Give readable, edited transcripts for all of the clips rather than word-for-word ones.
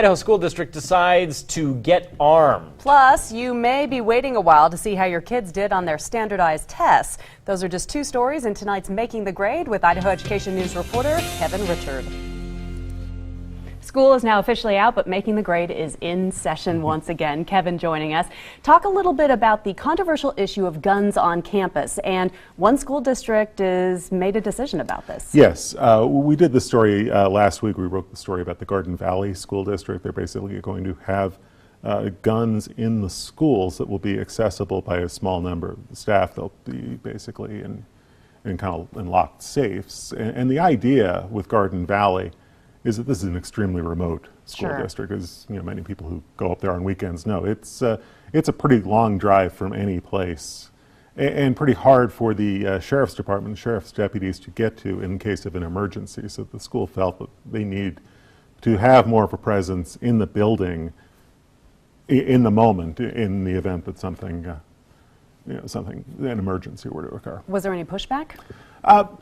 Idaho School District decides to get armed. Plus, you may be waiting a while to see how your kids did on their standardized tests. Those are just two stories in tonight's Making the Grade with Idaho Education News reporter Kevin Richard. School is now officially out, but Making the Grade is in session once again. Kevin joining us. Talk a little bit about the controversial issue of guns on campus, and one school district has made a decision about this. Yes, we did the story last week. We wrote the story about the Garden Valley School District. They're basically going to have guns in the schools that will be accessible by a small number of the staff. They'll be basically in locked safes. And the idea with Garden Valley is that this is an extremely remote school district, as many people who go up there on weekends know. It's a pretty long drive from any place, and pretty hard for the sheriff's department, sheriff's deputies to get to in case of an emergency. So the school felt that they need to have more of a presence in the building in the moment, in the event that an emergency were to occur. Was there any pushback?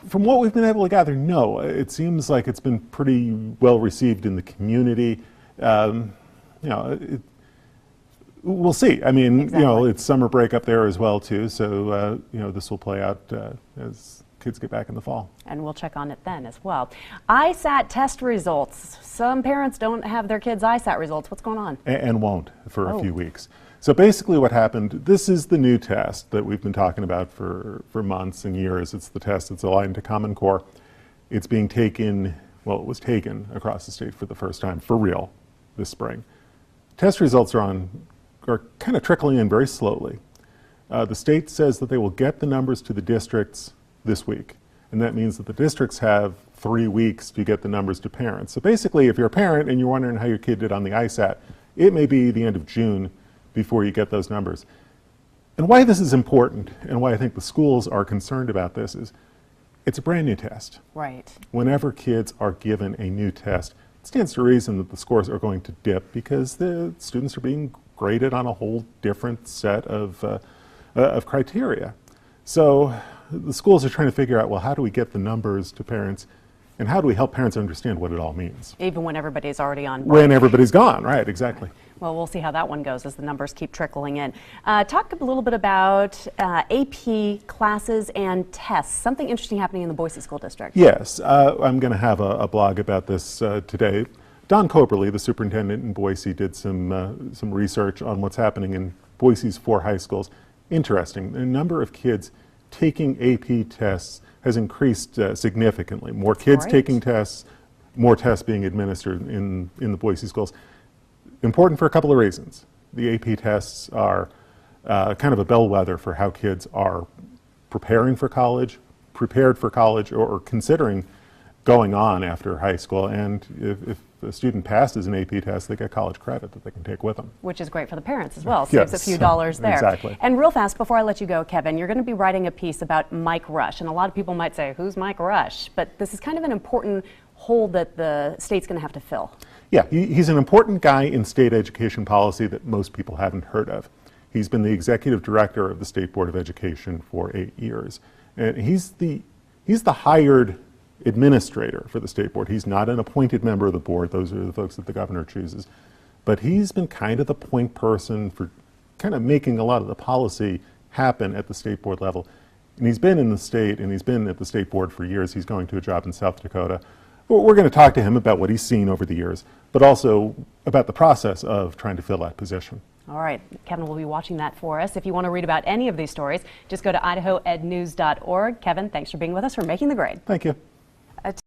From what we've been able to gather, no. It seems like it's been pretty well received in the community. We'll see. I mean, exactly. It's summer break up there as well too, so this will play out as kids get back in the fall. And we'll check on it then as well. ISAT test results. Some parents don't have their kids' ISAT results. What's going on? And won't for a few weeks. So basically what happened, this is the new test that we've been talking about for months and years. It's the test that's aligned to Common Core. It's being taken, well, it was taken across the state for the first time, for real, this spring. Test results are kind of trickling in very slowly. The state says that they will get the numbers to the districts this week. And that means that the districts have 3 weeks to get the numbers to parents. So basically, if you're a parent and you're wondering how your kid did on the ISAT, it may be the end of June before you get those numbers. And why this is important, and why I think the schools are concerned about this, is it's a brand new test. Right. Whenever kids are given a new test, it stands to reason that the scores are going to dip because the students are being graded on a whole different set of criteria. So the schools are trying to figure out, well, how do we get the numbers to parents, and how do we help parents understand what it all means? Even when everybody's already on board. When everybody's gone, right, exactly. Well, we'll see how that one goes as the numbers keep trickling in. Talk a little bit about AP classes and tests. Something interesting happening in the Boise School District. Yes, I'm going to have a blog about this today. Don Coberly, the superintendent in Boise, did some research on what's happening in Boise's 4 high schools. Interesting, the number of kids taking AP tests has increased significantly. More kids taking tests, more tests being administered in the Boise schools. Important for a couple of reasons. The AP tests are kind of a bellwether for how kids are prepared for college, or considering going on after high school. And if a student passes an AP test, they get college credit that they can take with them. Which is great for the parents as well. Saves a few dollars there. Exactly. And real fast, before I let you go, Kevin, you're going to be writing a piece about Mike Rush. And a lot of people might say, who's Mike Rush? But this is kind of an important hole that the state's going to have to fill. Yeah, he's an important guy in state education policy that most people haven't heard of. He's been the executive director of the State Board of Education for 8 years. And he's the hired administrator for the state board. He's not an appointed member of the board. Those are the folks that the governor chooses. But he's been kind of the point person for kind of making a lot of the policy happen at the state board level. And he's been in the state, and he's been at the state board for years. He's going to a job in South Dakota. We're going to talk to him about what he's seen over the years, but also about the process of trying to fill that position. All right, Kevin will be watching that for us. If you want to read about any of these stories, just go to idahoednews.org. Kevin, thanks for being with us for Making the Grade. Thank you.